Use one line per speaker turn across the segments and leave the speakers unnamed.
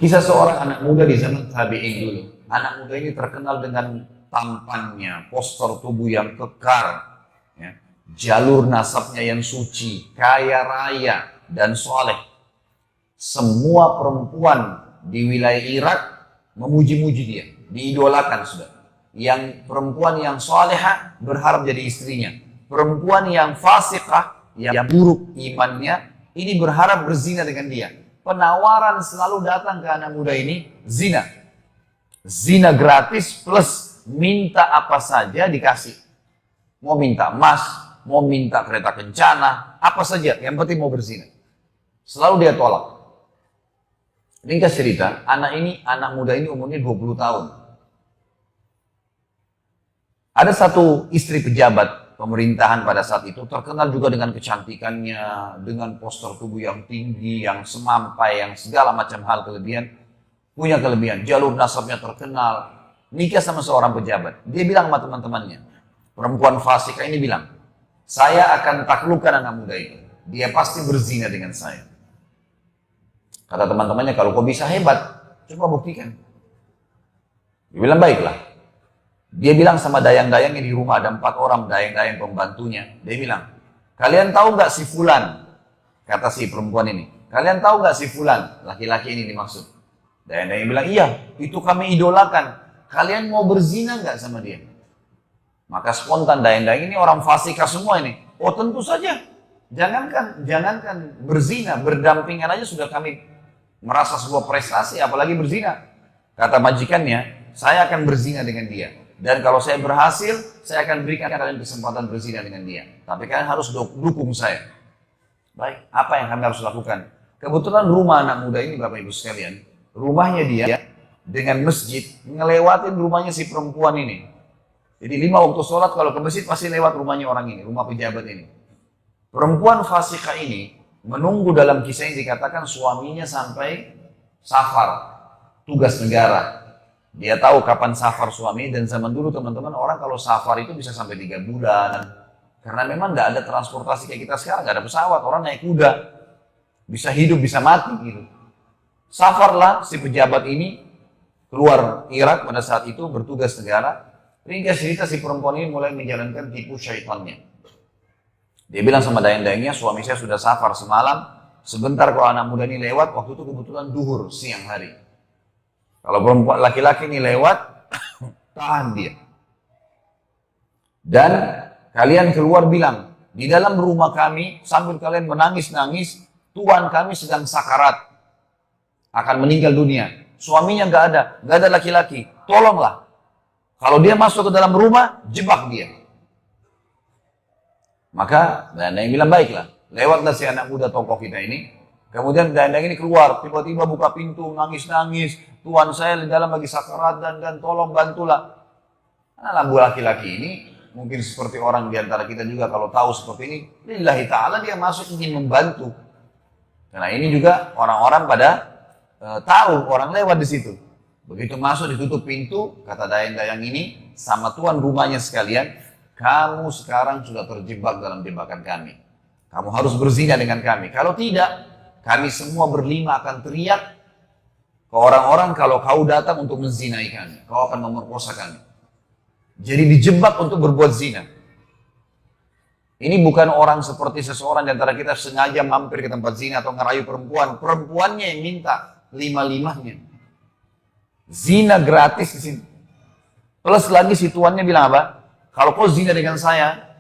Kisah seorang anak muda di zaman tabi'in dulu. Anak muda ini terkenal dengan tampannya, postur tubuh yang kekar, ya, jalur nasabnya yang suci, kaya raya, dan soleh. Semua perempuan di wilayah Irak memuji-muji dia, diidolakan sudah. Yang perempuan yang soleha berharap jadi istrinya. Perempuan yang fasikah, yang buruk imannya, ini berharap berzina dengan dia. Penawaran selalu datang ke anak muda ini, zina. Zina gratis plus minta apa saja dikasih. Mau minta emas, mau minta kereta kencana, apa saja, yang penting mau berzina. Selalu dia tolak. Ringkas cerita, anak muda ini umurnya 20 tahun. Ada satu istri pejabat pemerintahan pada saat itu, terkenal juga dengan kecantikannya, dengan postur tubuh yang tinggi, yang semampai, yang segala macam hal kelebihan. Punya kelebihan, jalur nasabnya terkenal, nikah sama seorang pejabat. Dia bilang sama teman-temannya, perempuan fasik ini bilang, saya akan taklukkan anak muda itu. Dia pasti berzina dengan saya. Kata teman-temannya, kalau kau bisa hebat, coba buktikan. Dia bilang, baiklah. Dia bilang sama dayang-dayangnya di rumah, ada 4 orang dayang-dayang pembantunya. Dia bilang, kalian tahu gak si Fulan? Kata si perempuan ini, kalian tahu gak si Fulan? Laki-laki ini dimaksud. Dayang-dayang bilang, iya, itu kami idolakan. Kalian mau berzina gak sama dia? Maka spontan dayang-dayang ini orang fasikah semua ini. Oh tentu saja. Jangankan berzina, berdampingan aja sudah kami merasa sebuah prestasi, apalagi berzina. Kata majikannya, saya akan berzina dengan dia. Dan kalau saya berhasil, saya akan berikan kalian kesempatan berzina dengan dia. Tapi kalian harus dukung saya. Baik, apa yang kami harus lakukan? Kebetulan rumah anak muda ini, Bapak Ibu sekalian, rumahnya dia dengan masjid, ngelewatin rumahnya si perempuan ini. Jadi 5 waktu sholat kalau ke masjid pasti lewat rumahnya orang ini, rumah pejabat ini. Perempuan fasikah ini menunggu, dalam kisah ini dikatakan suaminya sampai safar, tugas negara. Dia tahu kapan safar suami, dan zaman dulu teman-teman orang kalau safar itu bisa sampai 3 bulan. Karena memang tidak ada transportasi kayak kita sekarang, nggak ada pesawat, orang naik kuda. Bisa hidup, bisa mati gitu. Safarlah si pejabat ini keluar Irak pada saat itu bertugas negara. Ringkas cerita si perempuan ini mulai menjalankan tipu syaitannya. Dia bilang sama dayang-dayangnya, suami saya sudah safar semalam, sebentar kalau anak muda ini lewat, waktu itu kebetulan duhur, siang hari. Kalau perempuan laki-laki ini lewat, tahan dia. Dan kalian keluar bilang, di dalam rumah kami, sambil kalian menangis-nangis, Tuhan kami sedang sakarat, akan meninggal dunia. Suaminya nggak ada laki-laki. Tolonglah. Kalau dia masuk ke dalam rumah, jebak dia. Maka dayang bilang, baiklah. Lewatlah si anak muda tokoh kita ini. Kemudian dayang ini keluar, tiba-tiba buka pintu, nangis-nangis. Tuhan saya di dalam lagi sakarat dan tolong bantulah. Nah, lampu laki-laki ini mungkin seperti orang di antara kita juga kalau tahu seperti ini, lillahi ta'ala dia masuk ingin membantu. Karena ini juga orang-orang pada tahu orang lewat di situ. Begitu masuk ditutup pintu, kata dayang-dayang ini sama tuan rumahnya sekalian, kamu sekarang sudah terjebak dalam jebakan kami. Kamu harus berzina dengan kami. Kalau tidak, kami semua berlima akan teriak ke orang-orang kalau kau datang untuk menzinai kami. Kau akan memerkosa kami. Jadi dijebak untuk berbuat zina. Ini bukan orang seperti seseorang di antara kita sengaja mampir ke tempat zina atau ngerayu perempuan. Perempuannya yang minta 5-5-nya. Zina gratis di sini. Plus lagi si tuannya bilang apa? Kalau kau zina dengan saya,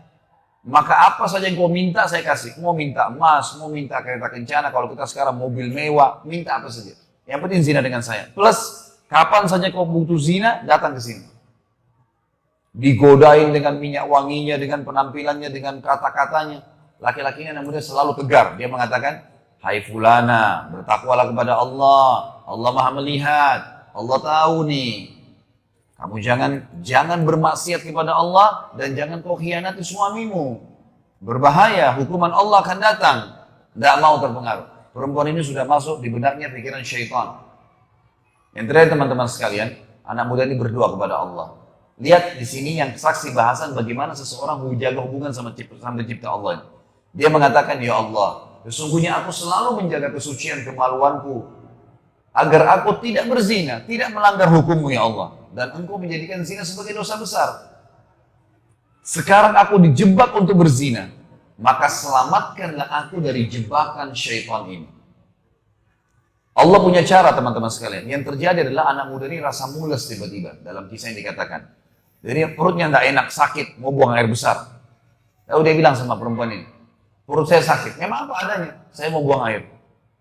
maka apa saja yang kau minta saya kasih. Mau minta emas, mau minta kereta kencana, kalau kita sekarang mobil mewah, minta apa saja. Yang penting zina dengan saya. Plus kapan saja kau butuh zina, datang ke sini. Digodain dengan minyak wanginya, dengan penampilannya, dengan kata-katanya. Laki-lakinya anak muda selalu tegar. Dia mengatakan, hai fulana, bertakwalah kepada Allah. Allah maha melihat. Allah tahu nih. Kamu jangan bermaksiat kepada Allah dan jangan kau khianati suamimu. Berbahaya, hukuman Allah akan datang. Tidak mau terpengaruh. Perempuan ini sudah masuk di benaknya pikiran syaitan. Yang terakhir teman-teman sekalian, anak muda ini berdoa kepada Allah. Lihat di sini yang saksi bahasan bagaimana seseorang menjaga hubungan sama pencipta Allah. Dia mengatakan, ya Allah, sesungguhnya aku selalu menjaga kesucian kemaluanku. agar aku tidak berzina, tidak melanggar hukum-Mu ya Allah. Dan Engkau menjadikan zina sebagai dosa besar. Sekarang aku dijebak untuk berzina, maka selamatkanlah aku dari jebakan syaitan ini. Allah punya cara teman-teman sekalian. Yang terjadi adalah anak muda ini rasa mules tiba-tiba. Dalam kisah yang dikatakan. Jadi perutnya tidak enak, sakit, mau buang air besar. Lalu dia bilang sama perempuan ini, perut saya sakit. Memang apa adanya? Saya mau buang air.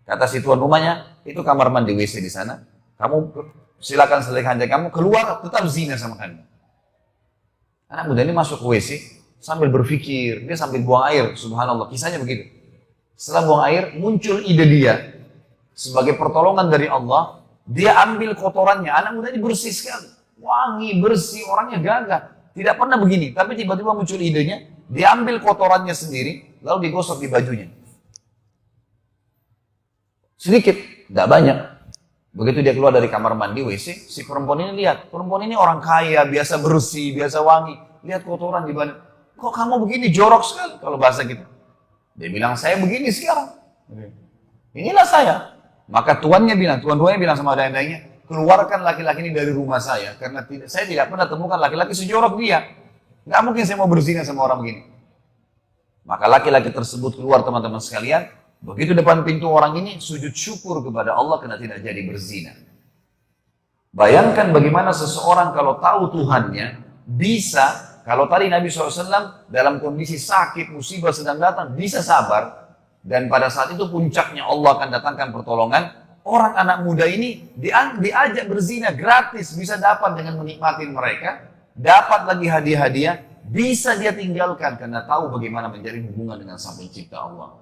Kata si tuan rumahnya, itu kamar mandi WC di sana. Kamu silakan selesaikan aja kamu, keluar tetap zina sama kami. Anak muda ini masuk ke WC sambil berpikir, dia sambil buang air. Subhanallah, kisahnya begitu. Setelah buang air, muncul ide dia. Sebagai pertolongan dari Allah, dia ambil kotorannya. Anak muda ini bersih sekali. Wangi, bersih, orangnya gagah. Tidak pernah begini. Tapi tiba-tiba muncul idenya, dia ambil kotorannya sendiri, lalu digosok di bajunya. Sedikit, tidak banyak. Begitu dia keluar dari kamar mandi WC, si perempuan ini lihat. Perempuan ini orang kaya, biasa bersih, biasa wangi. Lihat kotoran di badan. Kok kamu begini, jorok sekali kalau bahasa kita. Dia bilang, saya begini sekarang. Inilah saya. Maka tuan rumahnya bilang sama dai-dainya, keluarkan laki-laki ini dari rumah saya. Karena saya tidak pernah temukan laki-laki sejorok dia. Nggak mungkin saya mau berzina sama orang begini. Maka laki-laki tersebut keluar teman-teman sekalian. Begitu depan pintu orang ini, sujud syukur kepada Allah karena tidak jadi berzina. Bayangkan bagaimana seseorang kalau tahu Tuhannya, bisa, kalau tadi Nabi SAW dalam kondisi sakit, musibah sedang datang, bisa sabar. Dan pada saat itu puncaknya Allah akan datangkan pertolongan. Orang anak muda ini diajak berzina gratis, bisa dapat dengan menikmati mereka. Dapat lagi hadiah-hadiah, bisa dia tinggalkan karena tahu bagaimana menjadi hubungan dengan Sang Pencipta Allah.